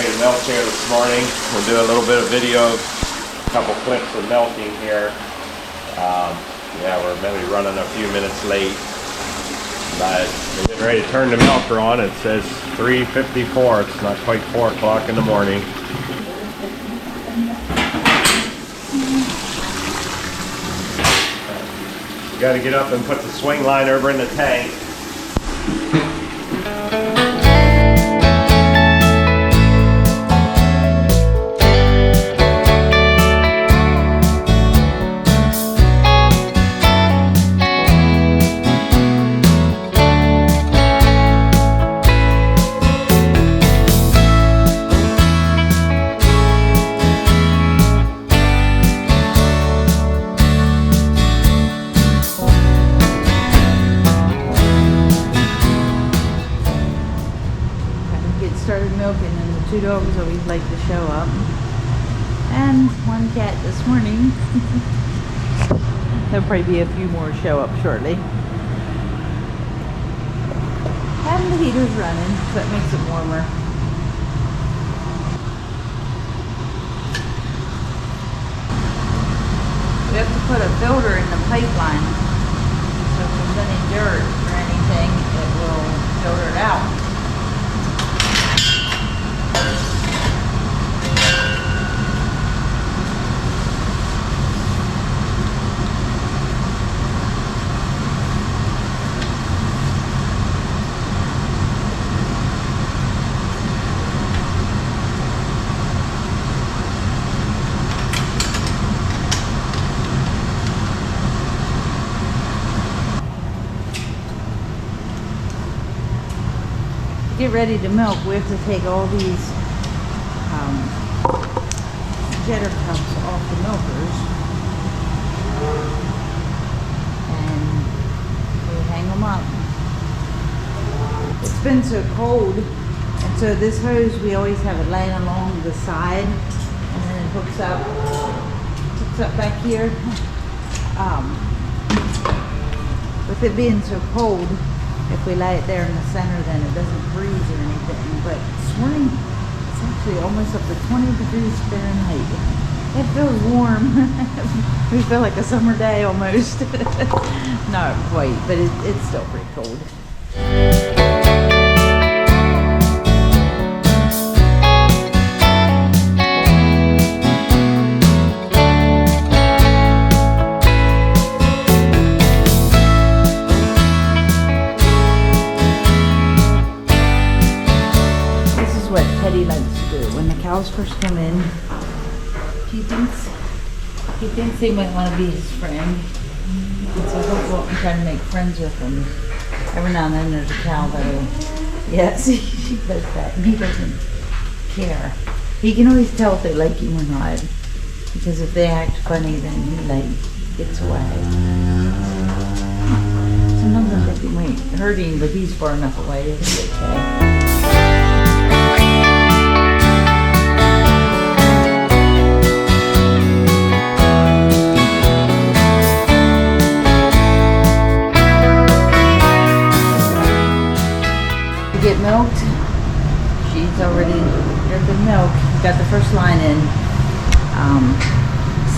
ready to milk here this morning. We'll do a little bit of video, a couple clips of milking here. Yeah, we're maybe running a few minutes late, but we're getting ready to turn the milker on. It says 3:54. It's not quite 4 o'clock in the morning. You got to get up and put the swing line over in the tank. Started milking, and the two dogs always like to show up, and one cat this morning. There'll probably be a few more show up shortly. And the heater's running, so that makes it warmer. We have to put a filter in the pipeline, so if there's any dirt or anything, it will filter it out. Get ready to milk, we have to take all these jetter cups off the milkers, and we hang them up. It's been so cold, and so this hose, we always have it laying along the side, and then it hooks up back here. With it being so cold, if we lay it there in the center, then it doesn't freeze or anything. But this morning, it's actually almost up to 20 degrees Fahrenheit. It feels warm. We feel like a summer day almost. Not quite, but it's still pretty cold. Teddy likes to do when the cows first come in. He thinks he might want to be his friend, and so he'll go up and try to make friends with them. Every now and then there's a cow that'll, yes, she does that, and he doesn't care. He can always tell if they like him or not, because if they act funny, then he gets away. Sometimes I think he might hurt him, but he's far enough away, it'll be okay. Get milked. She's already drinking milk. Got the first line in.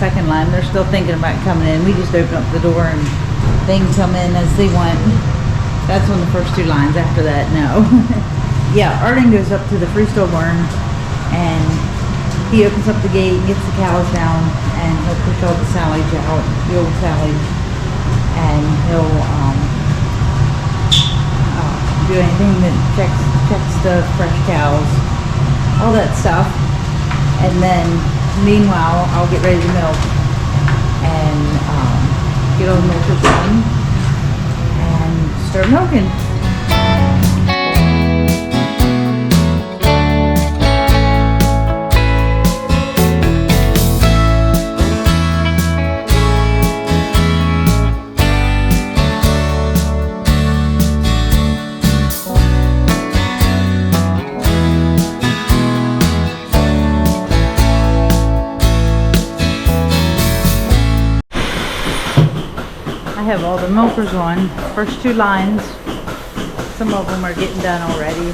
Second line, they're still thinking about coming in. We just open up the door and they can come in as they want. That's on the first two lines. After that, no. Yeah, Arden goes up to the freestall barn and he opens up the gate and gets the cows down, and he'll push all the silage out, the old silage, and he'll do anything that checks the fresh cows, all that stuff. And then meanwhile, I'll get ready to milk and get all the milkers done and start milking. I have all the milkers on, first two lines. Some of them are getting done already.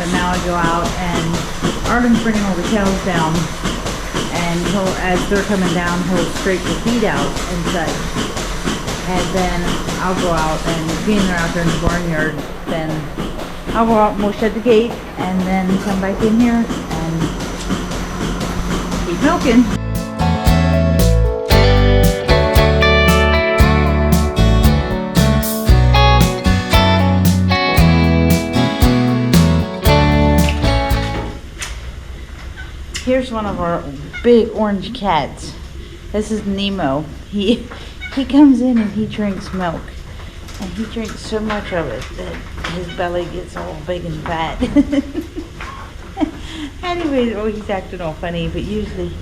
but now I go out and Arden's bringing all the cows down, and as they're coming down, he'll scrape the feed out and such. And then I'll go out, and being they're out there in the barnyard, then I'll go out and we'll shut the gate and then come back in here and keep milking. Here's one of our big orange cats. This is Nemo. He comes in and he drinks milk. And he drinks so much of it that his belly gets all big and fat. Anyways, oh, he's acting all funny, but usually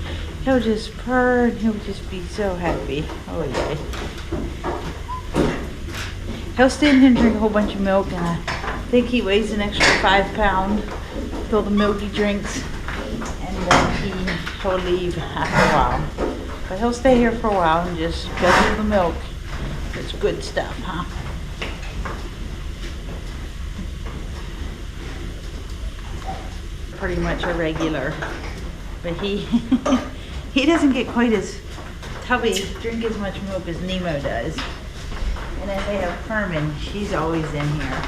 he'll just purr and he'll just be so happy. Oh yeah. He'll stand here and drink a whole bunch of milk, and I think he weighs an extra 5 pounds with all the milk he drinks. And then he'll leave after a while. But he'll stay here for a while and just go through the milk. It's good stuff, huh? Pretty much a regular. But he doesn't get quite as tubby, drink as much milk as Nemo does. And then they have Herman. She's always in here.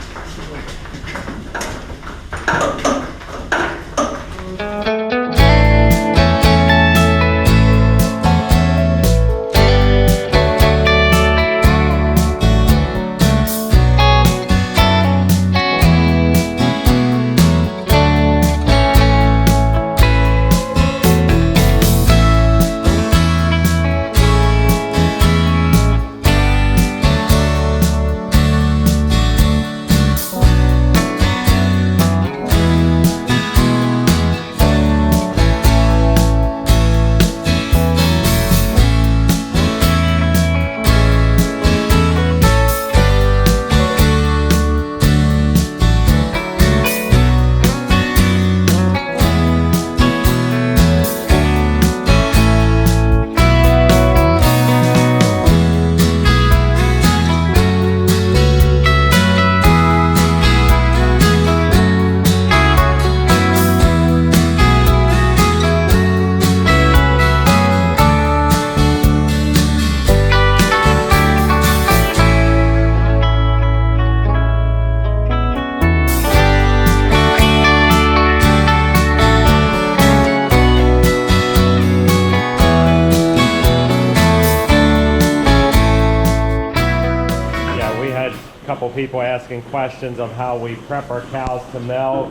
Couple people asking questions of how we prep our cows to milk.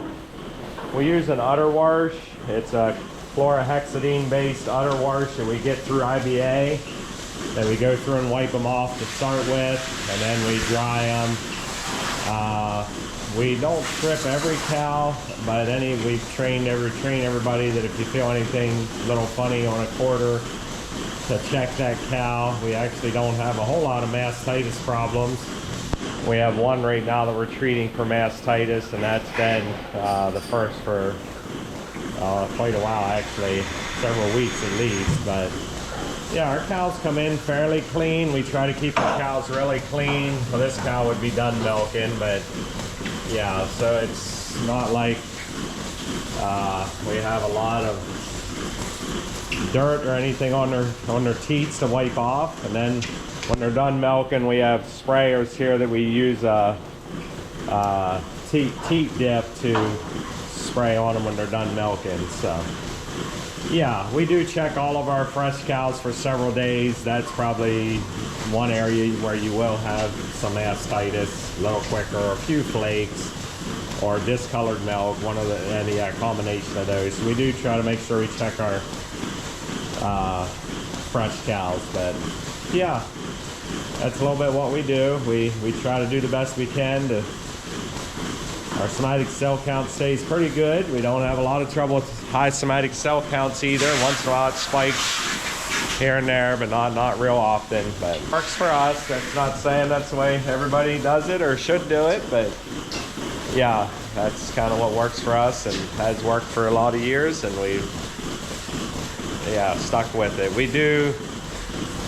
We use an udder wash. It's a chlorhexidine based udder wash that we get through IBA, that we go through and wipe them off to start with, and then we dry them. We don't strip every cow, but we've trained everybody that if you feel anything a little funny on a quarter, to check that cow. We actually don't have a whole lot of mastitis problems. We have one right now that we're treating for mastitis, and that's been the first for quite a while, actually, several weeks at least. But yeah, our cows come in fairly clean. We try to keep our cows really clean. Well, this cow would be done milking, but yeah, so it's not like we have a lot of dirt or anything on their teats to wipe off. And then when they're done milking, we have sprayers here that we use teat dip to spray on them when they're done milking. So yeah, we do check all of our fresh cows for several days. That's probably one area where you will have some mastitis a little quicker, or a few flakes, or discolored milk, any combination of those. So we do try to make sure we check our fresh cows. But yeah, that's a little bit what we do. We try to do the best we can to. Our somatic cell count stays pretty good. We don't have a lot of trouble with high somatic cell counts either. Once in a while it spikes here and there, but not real often. But it works for us. That's not saying that's the way everybody does it or should do it, but yeah, that's kind of what works for us and has worked for a lot of years, and we've stuck with it. We do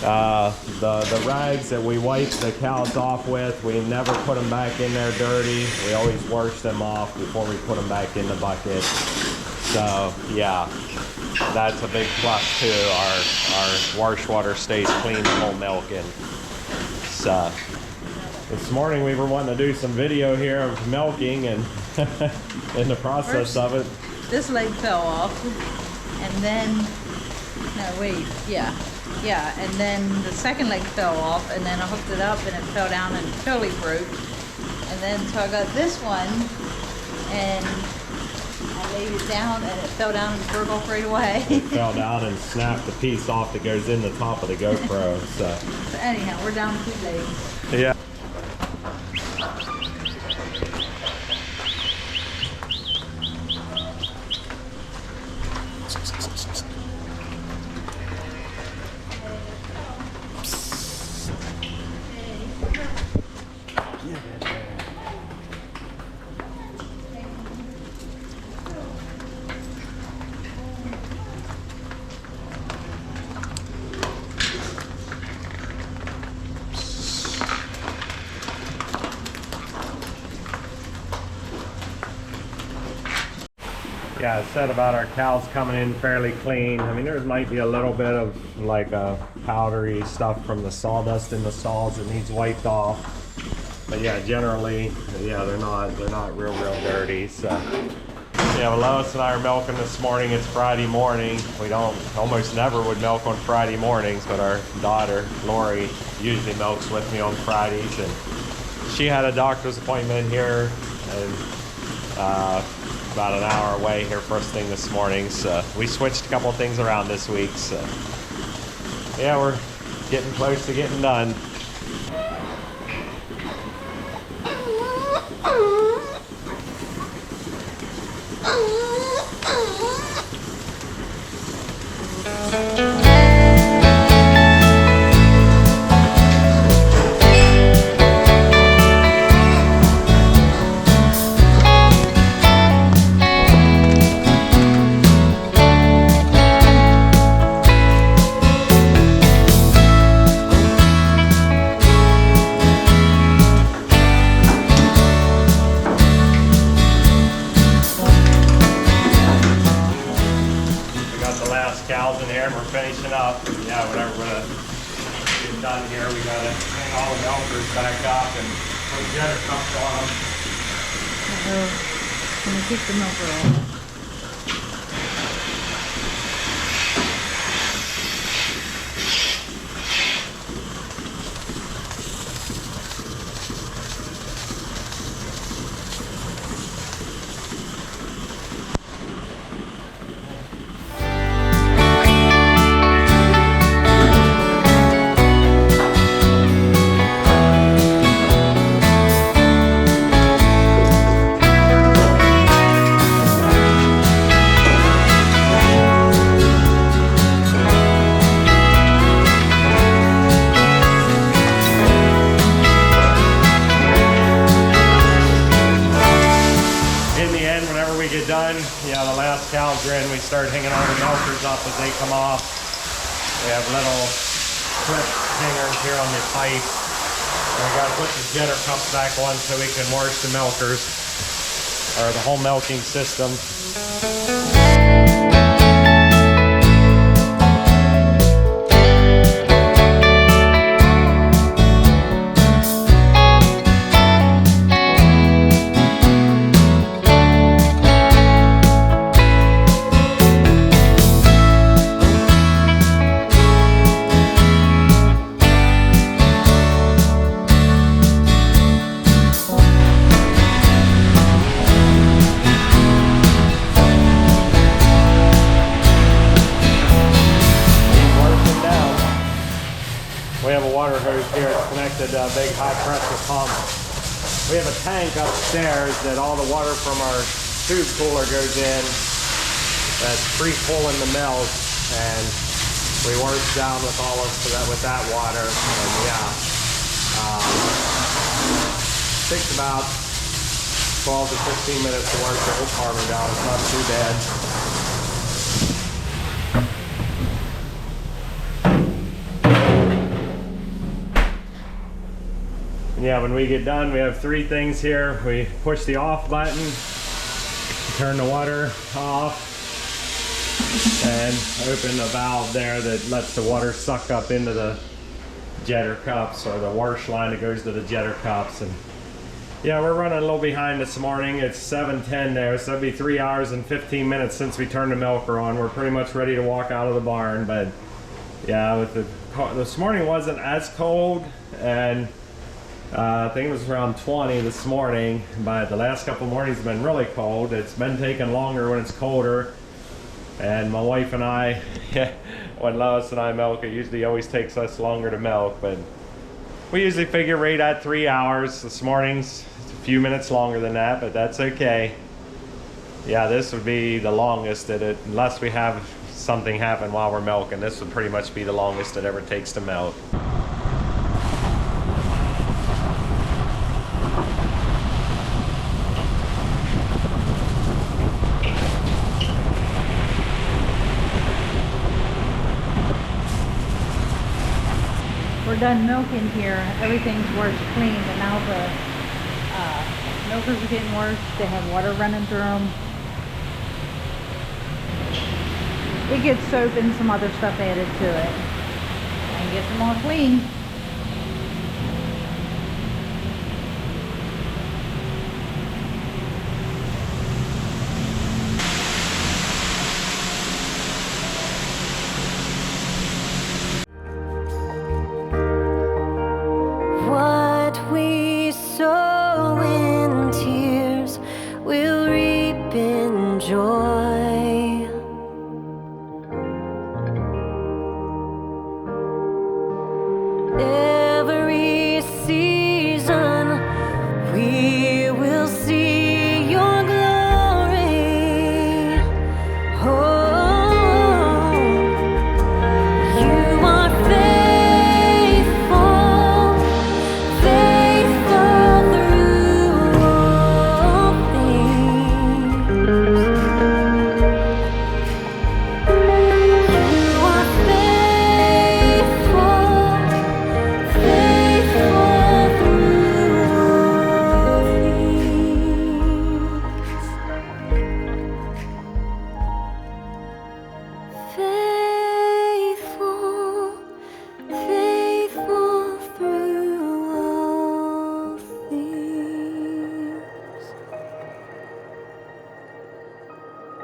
The rags that we wipe the cows off with, we never put them back in there dirty. We always wash them off before we put them back in the bucket. So yeah, that's a big plus too. Our wash water stays clean the whole milking. So this morning we were wanting to do some video here of milking and in the process of it. This leg fell off, and then, no wait, yeah, and then the second leg fell off, and then I hooked it up and it fell down and totally broke. And then so I got this one, and I laid it down and it fell down and broke off right away. It fell down and snapped the piece off that goes in the top of the GoPro. So anyhow, we're down 2 legs. Yeah. Yeah, I said about our cows coming in fairly clean. I mean, there might be a little bit of like powdery stuff from the sawdust in the stalls that needs wiped off. But yeah, generally, yeah, they're not real dirty. So yeah, well, Lois and I are milking this morning. It's Friday morning. We almost never would milk on Friday mornings, but our daughter Lori usually milks with me on Fridays, and she had a doctor's appointment here, and about an hour away here first thing this morning. So we switched a couple things around this week. So yeah, we're getting close to getting done. Cows in here and we're finishing up. Yeah, whatever we're gonna get done here, we gotta hang all the milkers back up and put jetter cups on them. I'm gonna keep the milker off. Done. Yeah, the last cows are in. We start hanging all the milkers up as they come off. We have little clip hangers here on the pipe. And we got to put the jetter cups back on so we can wash the milkers, or the whole milking system. We have a water hose here. It's connected to a big high pressure pump. We have a tank upstairs that all the water from our tube cooler goes in. That's free full in the milk, and we wash down with with that water. And yeah, takes about 12 to 15 minutes to wash the whole farmer down. It's not too bad. And yeah, when we get done, we have 3 things here. We push the off button, turn the water off, and open the valve there that lets the water suck up into the jetter cups, or the wash line that goes to the jetter cups. And yeah, we're running a little behind this morning. It's 7:10 there, so it'll be 3 hours and 15 minutes since we turned the milker on. We're pretty much ready to walk out of the barn, but yeah, with this morning wasn't as cold, and I think it was around 20 this morning, but the last couple of mornings have been really cold. It's been taking longer when it's colder. And my wife and I, when Lois and I milk, it usually always takes us longer to milk, but we usually figure right at 3 hours. This morning's a few minutes longer than that, but that's okay. Yeah, this would be the longest unless we have something happen while we're milking. This would pretty much be the longest it ever takes to milk. We're done milking here. Everything's washed clean, but now the milkers are getting washed. They have water running through them. It gets soap and some other stuff added to it, and gets them all clean.